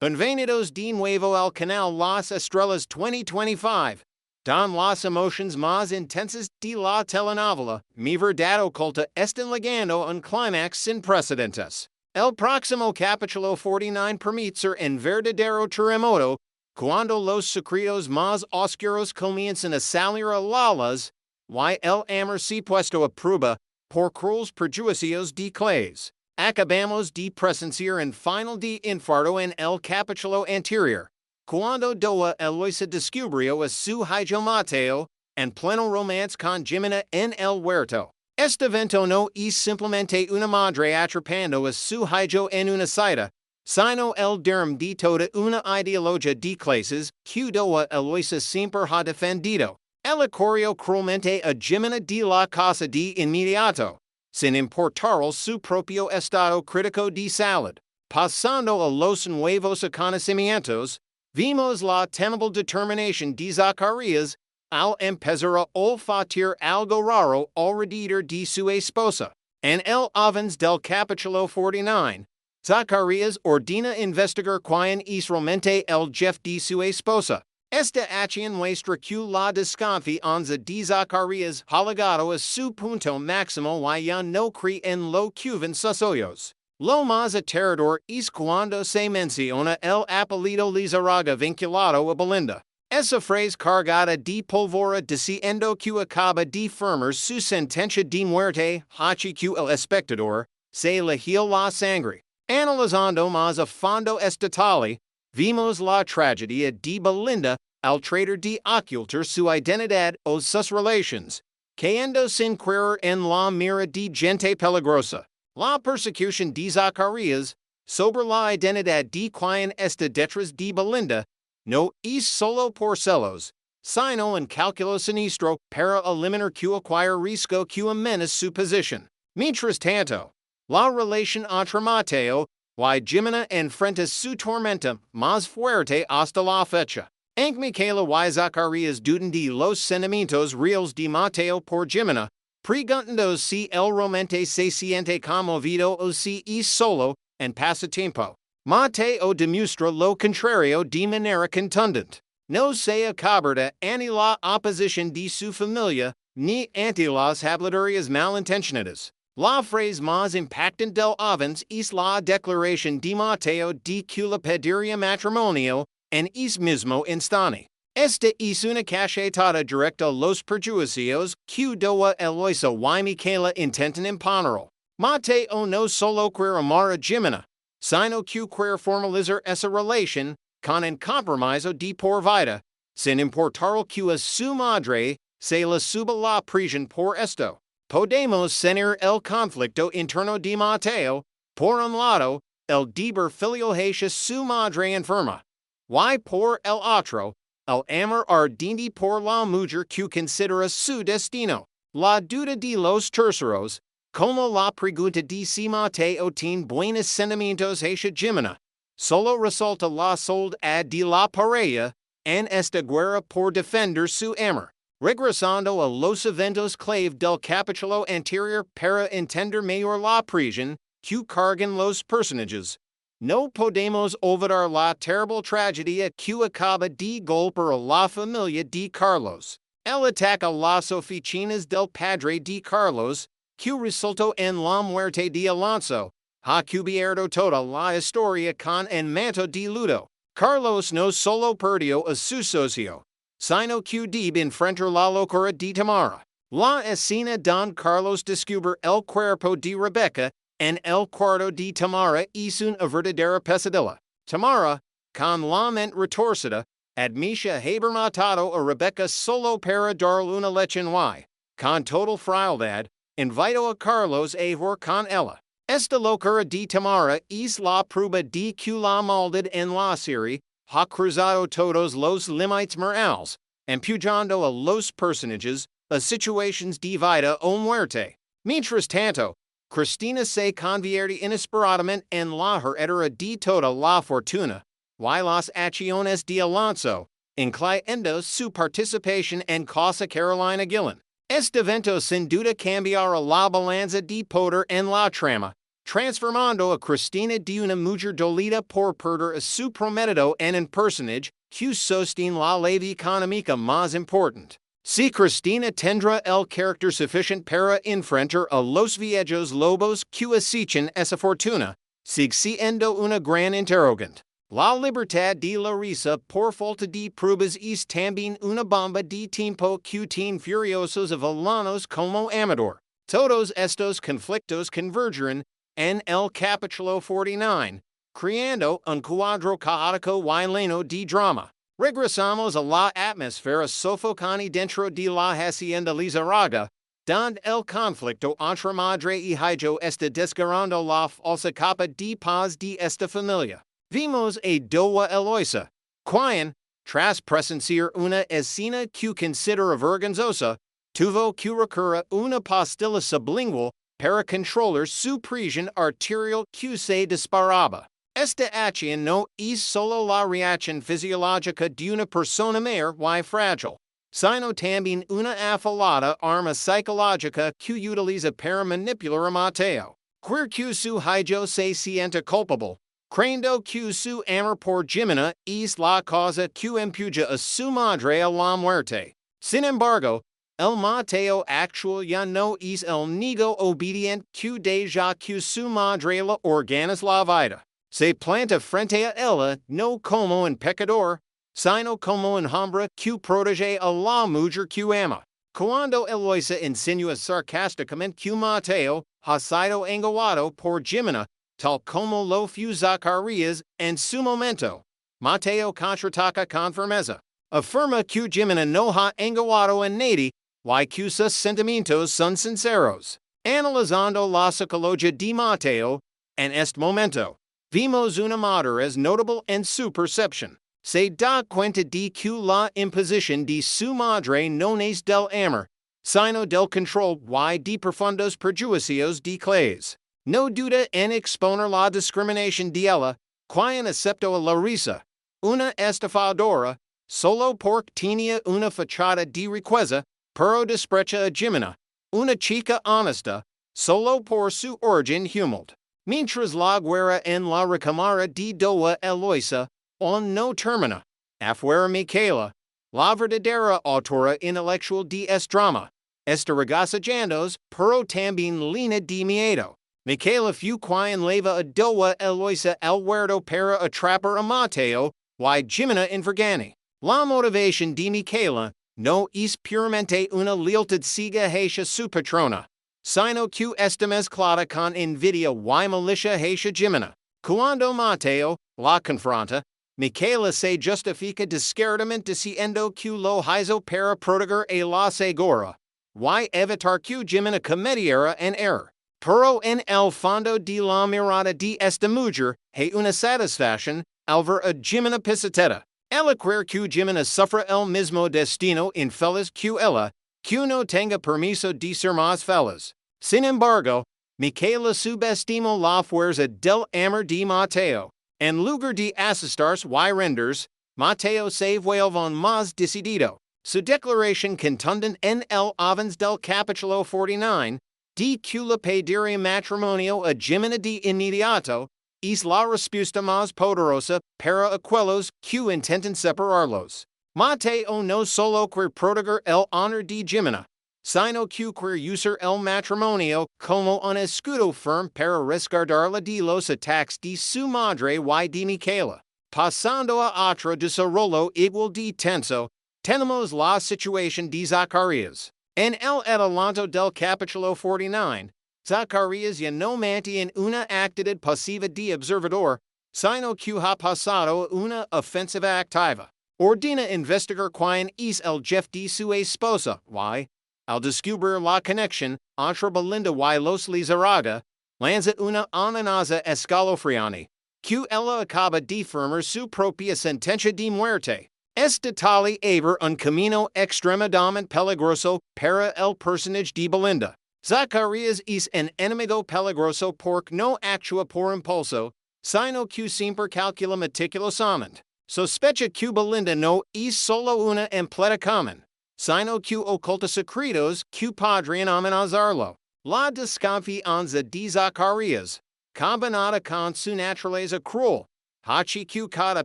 Bienvenidos de nuevo al canal Las Estrellas 2025. Don las emociones más intensas de la telenovela, mi verdad oculta están llegando un clímax sin precedentes. El próximo capítulo 49 permite ser en verdadero terremoto, cuando los secretos más oscuros comienzan a salir a la luz, y el amor se puesto a prueba, por crueles prejuicios de clase. Acabamos de presenciar un final de infarto en el capítulo anterior, cuando Doa Eloisa descubrió a su hijo Mateo, en pleno romance con Jimena en el huerto. Este evento no es simplemente una madre atrapando a su hijo en una cita, sino el derm de toda una ideología de clases que Doa Eloisa siempre ha defendido. El corrió cruelmente a Jimena de la casa de inmediato, sin importar su propio estado crítico de salud. Pasando a los nuevos acontecimientos, vimos la temible determinación de Zacarías al empezar a olfatear algo raro alrededor de su esposa. En el avance del capítulo 49, Zacarías ordena investigar quién es realmente el jefe de su esposa. Esta acción muestra que la desconfianza de Zacarías ha llegado a su punto máximo y ya no cree en lo que ven sus ojos. Lo más aterrador es cuando se menciona el apellido Lizarraga vinculado a Belinda. Esa frase cargada de pólvora diciendo que acaba de firmar su sentencia de muerte hace que el espectador se le hele la sangre. Analizando más a fondo este detalle, vimos la tragedia de Belinda al tratar de ocultar su identidad o sus relaciones, cayendo sin querer en la mira de gente peligrosa. La persecución de Zacarías sobre la identidad de quien está detrás de Belinda no es solo por celos, sino un cálculo sinistro para eliminar cualquier riesgo que amenace su posición. Mientras tanto, la relación entre Mateo y Jimena enfrenta su tormenta más fuerte hasta la fecha. Aunque Michaela y Zacarías duden de los sentimientos reales de Mateo por Jimena, preguntando si él realmente se siente conmovido o si es solo en pasatiempo. Mateo demuestra lo contrario de manera contundente. No se acobarda ante la oposición de su familia ni ante las habladurías malintencionadas. La frase más impactante del avance es la declaración de Mateo de que le pediría matrimonio en ese mismo instante. Esta es una cachetada directa a los prejuicios que Doa Eloisa y Michaela intentan imponer. Mateo no solo quiere amar a Jimena, sino que quiere formalizar esa relación con un compromiso de por vida, sin importar que a su madre se le suba la prisión por esto. Podemos sentir el conflicto interno de Mateo, por un lado, el deber filial hacia su madre enferma, y por el otro, el amor ardiente por la mujer que considera su destino. La duda de los terceros, como la pregunta de si Mateo tiene buenos sentimientos hacia Jimena, solo resalta la soledad de la pareja en esta guerra por defender su amor. Regresando a los eventos clave del capítulo anterior para entender mejor la prisión que cargan los personajes, no podemos olvidar la terrible tragedia que acaba de golpear a la familia de Carlos. El ataque a las oficinas del padre de Carlos, que resultó en la muerte de Alonso, ha cubierto toda la historia con un manto de luto. Carlos no solo perdió a su socio, sino que debe enfrentar la locura de Tamara. La escena don Carlos descubre el cuerpo de Rebecca en el cuarto de Tamara es una verdadera pesadilla. Tamara, con la mente retorcida, admite haber matado a Rebecca solo para darle una lección y, con total frialdad, invitó a Carlos a jugar con ella. Esta locura de Tamara es la prueba de que la maldad en la serie ha cruzado todos los límites morales, empujando a los personajes a situaciones de vida o muerte. Mientras tanto, Cristina se convierte inesperadamente en la heredera de toda la fortuna, y las acciones de Alonso, incluyendo su participación en Casa Carolina Gillen. Este evento sin duda cambiará la balanza de poder en la trama, transformando a Cristina de una mujer dolida por perder a su prometido en un personaje que sostiene la ley económica más importante. Si Cristina tendrá el carácter suficiente para enfrentar a los viejos lobos que acechan esa fortuna, sigue siendo una gran interrogante. La libertad de la risa por falta de pruebas es también una bomba de tiempo que tiene furiosos a villanos como Amador. Todos estos conflictos convergen en el capítulo 49, creando un cuadro caótico y lleno de drama. Regresamos a la atmósfera sofocante dentro de la hacienda Lizarraga, donde el conflicto entre madre y hijo está desgarrando la falsa capa de paz de esta familia. Vimos a Doa Eloisa, quien, tras presenciar una escena que considera vergonzosa, tuvo que recurrir a una pastilla sublingual para controlar su presión arterial que se disparaba. Esta acción no es solo la reacción fisiológica de una persona mayor y frágil, sino también una afilada arma psicológica que utiliza para manipular a Mateo. Que su hijo se sienta culpable, creyendo que su amor por Jimena es la causa que empuja a su madre a la muerte. Sin embargo, el Mateo actual ya no es el niño obediente que deja que su madre le organiza la vida. Se planta frente a ella no como un pecador, sino como un hombre que protege a la mujer que ama. Cuando Eloisa insinúa sarcásticamente que Mateo ha sido engañado por Jimena, tal como lo fue Zacarías en su momento, Mateo contraataca con firmeza. Afirma que Jimena no ha engañado a nadie y que sus sentimientos son sinceros. Analizando la psicología de Mateo, en este momento, vimos una madurez notable en su percepción. Se da cuenta de que la imposición de su madre no es del amor, sino del control y de profundos prejuicios de clase. No duda en exponer la discriminación de ella, quien aceptó a Larissa, una estafadora, solo porque tenía una fachada de riqueza, pero desprecia a Jimena, una chica honesta, solo por su origen humilde. Mientras la guerra en la recámara de Doa Eloisa aún no termina, afuera Michaela, la verdadera autora intelectual de este drama, está regocijándose, pero también llena de miedo. Michaela fue quien leva a Doa Eloisa al huerto para atrapar a Mateo y Jimena Invergani. La motivación de Michaela no es puramente una lealtad ciega hacia su patrona, sino que está mezclada con envidia y malicia hacia Jimena. Cuando Mateo la confronta, Michaela se justifica descaradamente diciendo que lo hizo para proteger a la segura y evitar que Jimena cometiera un error. Pero en el fondo de la mirada de esta mujer hay una satisfacción al ver a Jimena pisateta. Ella cree que Jimena sufre el mismo destino infeliz que ella, que no tenga permiso de ser más feliz. Sin embargo, Michaela subestimó la fuerza del amor de Mateo. En lugar de asustarse y rendirse, Mateo se vuelve más decidido. Su declaración contundente en el avance del capítulo 49, de que le pediría matrimonio a Jimena de inmediato, es la respuesta más poderosa para aquellos que intentan separarlos. Mateo no solo quiere proteger el honor de Jimena, sino que quiere usar el matrimonio como un escudo firme para resguardarla de los ataques de su madre y de Michaela. Pasando a otro desarrollo igual de tenso, tenemos la situación de Zacarías. En el adelanto del capítulo 49, Zacarías ya no mantiene una actitud pasiva de observador, sino que ha pasado una ofensiva activa. Ordena investigar quién es el jefe de su esposa y, al descubrir la conexión entre Belinda y los Lizarraga, lanza una amenaza escalofriante, que ella acaba de firmar su propia sentencia de muerte. Este tal abre un camino extremadamente peligroso para el personaje de Belinda. Zacarías es un enemigo peligroso porque no actúa por impulso, sino que siempre calcula meticulosamente. Sospecha que Belinda no es solo una empleada común, sino que oculta secretos que podrían amenazarlo. La desconfianza de Zacarías, combinata con su naturaleza cruel, hachi q cada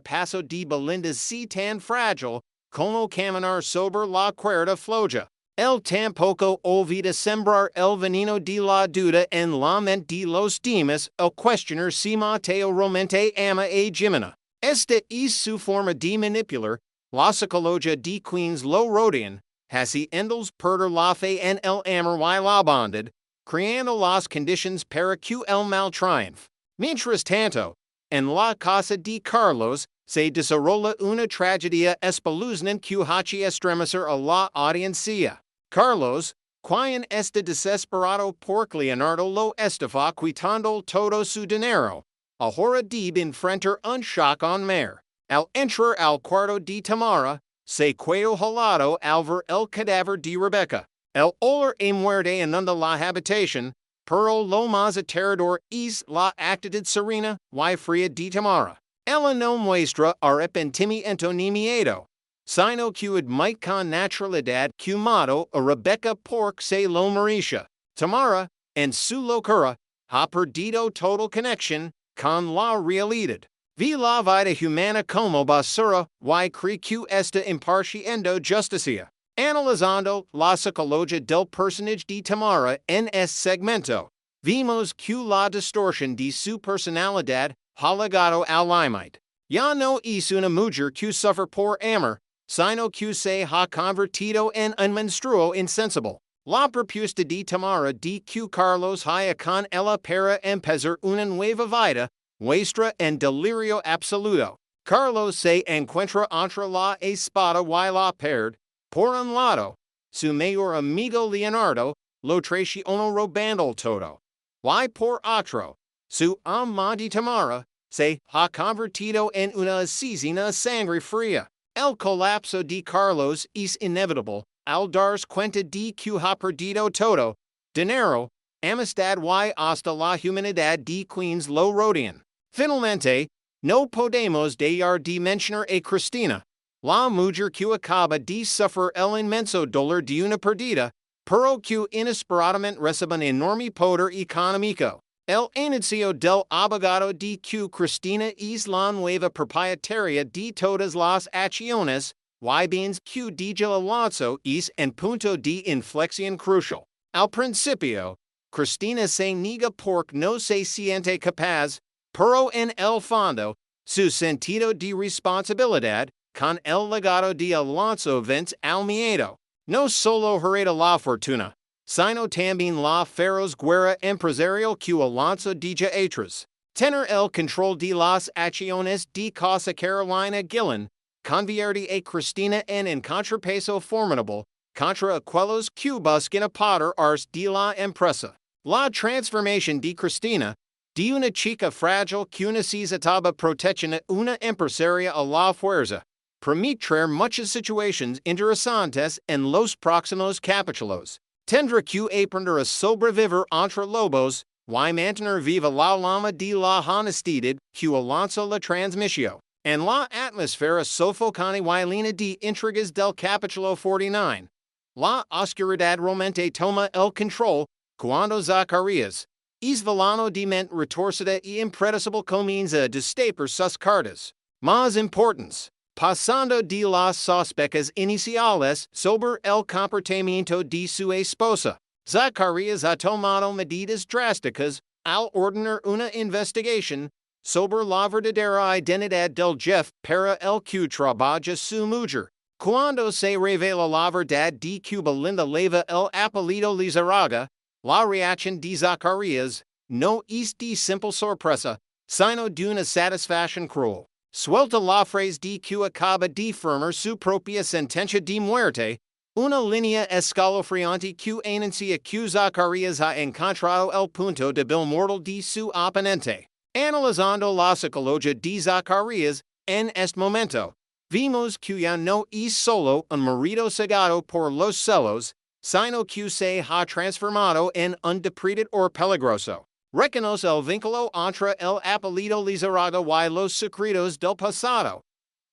paso di Belinda's si tan fragile, como caminar sobre la cuerda floja. El tampoco olvida sembrar el veneno de la duda en la mente de los demás, el questioner si Mateo realmente ama a Jimena. Esta es su forma de manipular, la psicología de queens lo rodean, haciéndoles perder la fe en el amor y la bondad, creando las conditions para que el mal triunfe. Mientras tanto, en la casa de Carlos, se desarrolla una tragedia espeluznante que hace estremecer a la audiencia. Carlos, quien está desesperado porque Leonardo lo está quitando todo su dinero, ahora debe enfrentar un shock en mar. Al entrar al cuarto de Tamara, se quedó helado al ver el cadáver de Rebecca. El olor a muerte inunda la habitación, pero lo más aterrador es la actitud serena y fría de Tamara. Ella no muestra arrepentimiento ni miedo, sino que admite con naturalidad que mató a Rebecca porque se lo merecía. Tamara, en su locura, ha perdido total conexión con la realidad. Vi la vida humana como basura y cree que está impartiendo justicia. Analizando la psicología del personaje de Tamara en este segmento, vimos que la distorsión de su personalidad ha llegado al límite. Ya no es una mujer que sufre por amor, sino que se ha convertido en un monstruo insensible. La propuesta de Tamara de que Carlos haya con ella para empezar una nueva vida, muestra en delirio absoluto. Carlos se encuentra entre la espada y la pared. Por un lado, su mejor amigo Leonardo lo traicionó robando todo. Y por otro, su amante Tamara se ha convertido en una asesina sangre fría. El colapso de Carlos es inevitable al darse cuenta de que ha perdido todo, dinero, amistad y hasta la humanidad de queens lo rodean. Finalmente, no podemos dejar de mencionar a Cristina, la mujer que acaba de sufrir el inmenso dolor de una pérdida, pero que inesperadamente recibe un enorme poder económico. El anuncio del abogado de que Cristina es la nueva propietaria de todas las acciones y bienes que de Alonso es en punto de inflexión crucial. Al principio, Cristina se niega porque no se siente capaz, pero en el fondo, su sentido de responsabilidad con el legado de Alonso vence al miedo. No solo hereda la fortuna, sino también la feroz guerra empresarial que Alonso deja atrás. Tener el control de las acciones de Casa Carolina Gillen convierte a Cristina en un contrapeso formidable contra aquellos que buscan apoderarse de la empresa. La transformación de Cristina, de una chica frágil que necesitaba protección a una empresaria a la fuerza, permite traer muchas situaciones interesantes en los próximos capítulos. Tendrá que aprender a sobrevivir entre lobos y mantener viva la llama de la honestidad que Alonso la transmitió. En la atmósfera sofocante y llena de intrigas del capítulo 49, la oscuridad realmente toma el control cuando Zacarías, es villano de mente retorcida y impredecible comienza a destapar sus cartas más importantes, pasando de las sospechas iniciales sobre el comportamiento de su esposa. Zacarías ha tomado medidas drásticas al ordenar una investigación sobre la verdadera identidad del jefe para el que trabaja su mujer. Cuando se revela la verdad de que Belinda lleva el apellido Lizarraga, la reacción de Zacarías no es de simple sorpresa, sino de una satisfacción cruel. Suelta la frase de que acaba de firmar su propia sentencia de muerte, una línea escalofriante que anuncia que Zacarías ha encontrado el punto débil mortal de su oponente. Analizando la psicología de Zacarías, en este momento, vimos que ya no es solo un marido cegado por los celos, sino que se ha transformado en un depredador peligroso. Reconoce el vínculo entre el apellido Lizarraga y los secretos del pasado.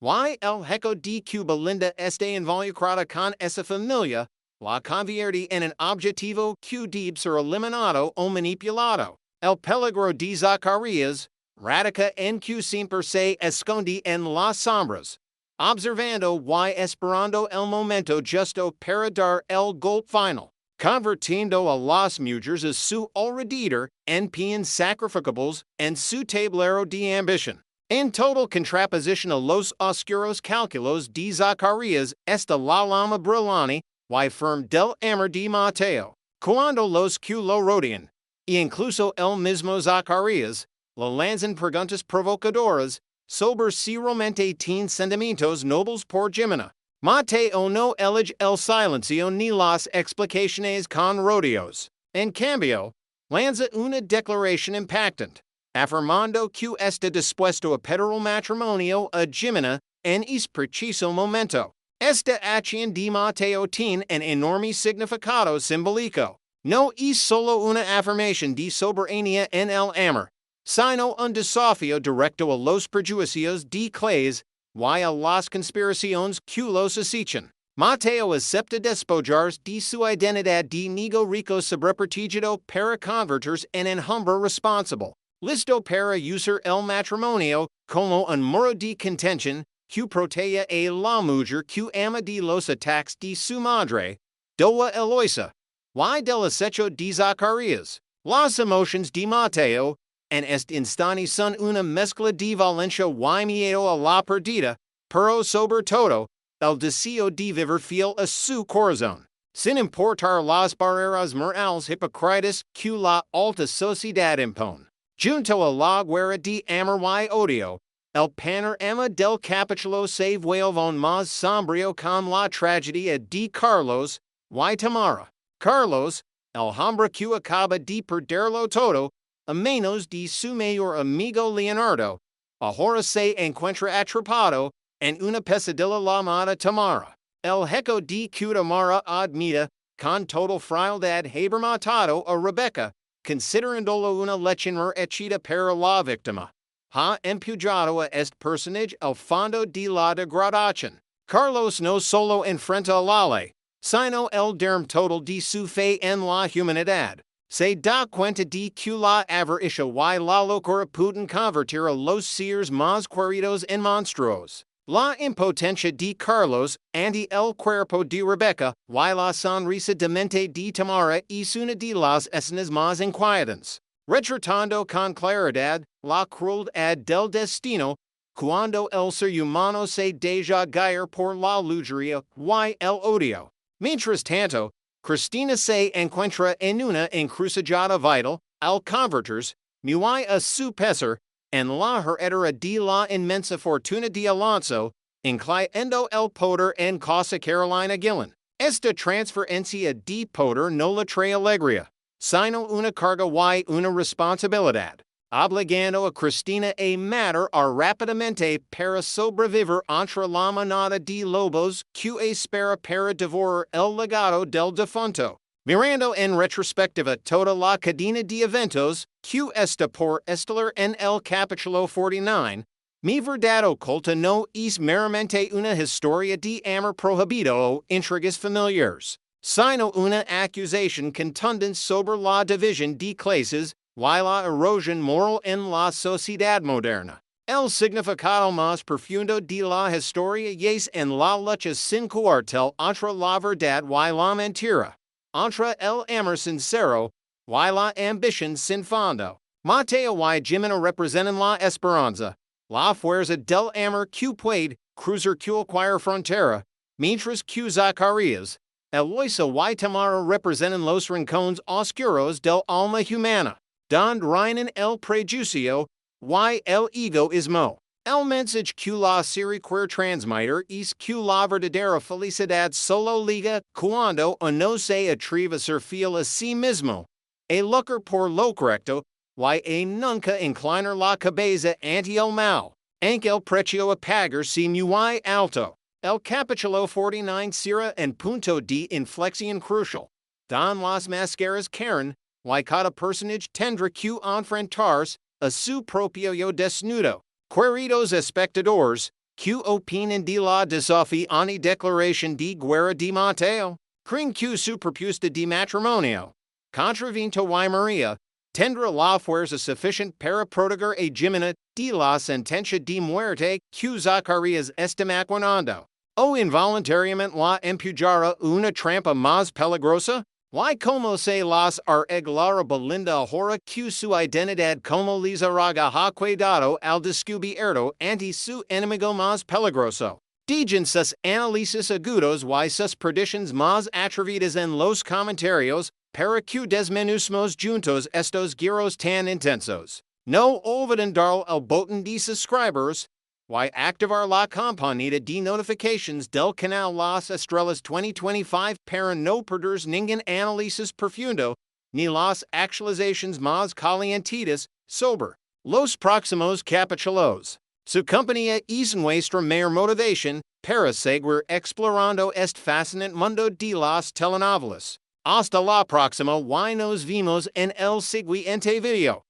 Y el hecho de que Belinda esté involucrada con esa familia, la convierte en un objetivo que debe ser eliminado o manipulado. el peligro de Zacarías, radica en que siempre se esconde en las sombras, observando y esperando el momento justo para dar el golpe final, convirtiendo a las mujeres a su alrededor en peones sacrificables en su tablero de ambición. En total contraposición a los oscuros cálculos de Zacarías está la llama brillante y firme del amor de Mateo, cuando los que lo rodean, e incluso el mismo Zacarías, le lanzan preguntas provocadoras sobre si realmente tiene sentimientos nobles por Jimena. Mateo no elige el silencio ni las explicaciones con rodeos. En cambio, lanza una declaración impactante, afirmando que está dispuesto a pedir el matrimonio a Jimena en ese preciso momento. Esta acción de Mateo tiene un enorme significado simbólico. No es solo una afirmación de soberanía en el amor, sino un desafío directo a los prejuicios de clase y a las conspiraciones que los acechan. Mateo acepta despojarse de su identidad de niño rico sobreprotegido para convertirse en un hombre responsable, listo para usar el matrimonio como un muro de contención que protege a la mujer que ama de los ataques de su madre, Doa Eloisa, y del acecho de Zacarías. Las emociones de Mateo en este instante son una mezcla de valencia y miedo a la perdida, pero sobre todo, el deseo de vivir fiel a su corazón, sin importar las barreras morales hipócritas que la alta sociedad impone. Junto a la guerra de amor y odio, el panorama del capítulo se vuelve aún más sombrío con la tragedia de Carlos y Tamara. Carlos, el hombre que acaba de perderlo todo, a menos de su mayor amigo Leonardo, ahora se encuentra atrapado en una pesadilla llamada Tamara. El jeco de que Tamara admite con total frialdad haber matado a Rebecca, considerándolo una lección hechida para la víctima, ha empujado a este personaje al fondo de la degradación. Carlos no solo enfrenta la ley, sino el derm total de su fe en la humanidad. Se da cuenta de que la avaricia y la locura pueden convertir a los seres más queridos en monstruos. La impotencia de Carlos ante el cuerpo de Rebecca y la sonrisa demente de Tamara es una de las escenas más inquietantes, retratando con claridad la crueldad del destino cuando el ser humano se deja guiar por la lujuria y el odio. Mientras tanto, Cristina se encuentra en una encrucijada vital al convertirse, muy a su pesar, en la heredera de la inmensa fortuna de Alonso, incluyendo el poder en Casa Carolina Gillen. Esta transferencia de poder no le trae alegría, sino una carga y una responsabilidad, obligando a Cristina a matar rápidamente para sobrevivir entre la manada de lobos que espera para devorar el legado del difunto. Mirando en retrospectiva toda la cadena de eventos que está por estelar en el capítulo 49, mi verdad oculta no es meramente una historia de amor prohibido o intrigas familiares, sino una acusación contundente sobre la división de clases y la erosión moral en la sociedad moderna. El significado más profundo de la historia yace en la lucha sin cuartel entre la verdad y la mentira, entre el amor sincero y la ambición sin fondo. Mateo y Jimena representan la esperanza, la fuerza del amor que puede cruzar cualquier frontera, mientras que Zacarías, Eloisa y Tamara representan los rincones oscuros del alma humana, donde reinan el prejuicio y el egoísmo. El mensaje que la serie quiere transmitir es que la verdadera felicidad solo llega cuando uno se atreve a ser fiel a sí mismo, a luchar por lo correcto, y a nunca inclinar la cabeza ante el mal, aunque el precio a pagar sea muy alto. El capítulo 49 será un punto de inflexión crucial, don las máscaras caen, y cada personaje tendrá que enfrentarse a su propio yo desnudo. Queridos espectadores, ¿qué opinan de la desafiante declaración de guerra de Mateo? ¿Creen que su propuesta de matrimonio, contra Vinto y María, Tendra la fuerza sufficient para proteger a Jimena de la sentencia de muerte que Zacarías estimaquanando. O involuntariamente la empujara una trampa más peligrosa? Y como se las arreglara Belinda ahora que su identidad como Lizarraga ha cuidado al descubierto ante su enemigo más peligroso. Digan sus análisis agudos y sus predictions más atrevidas en los comentarios, para que desmenuzamos juntos estos giros tan intensos. No olviden dar el botón de subscribers y activar la campanita de notifications del canal Las Estrellas 2025 para no perder ningún análisis profundo ni las actualizaciones más calientitas sobre los próximos capítulos. Su compañía es nuestra mayor motivación para seguir explorando este fascinante mundo de las telenovelas. Hasta la próxima y nos vemos en el siguiente video.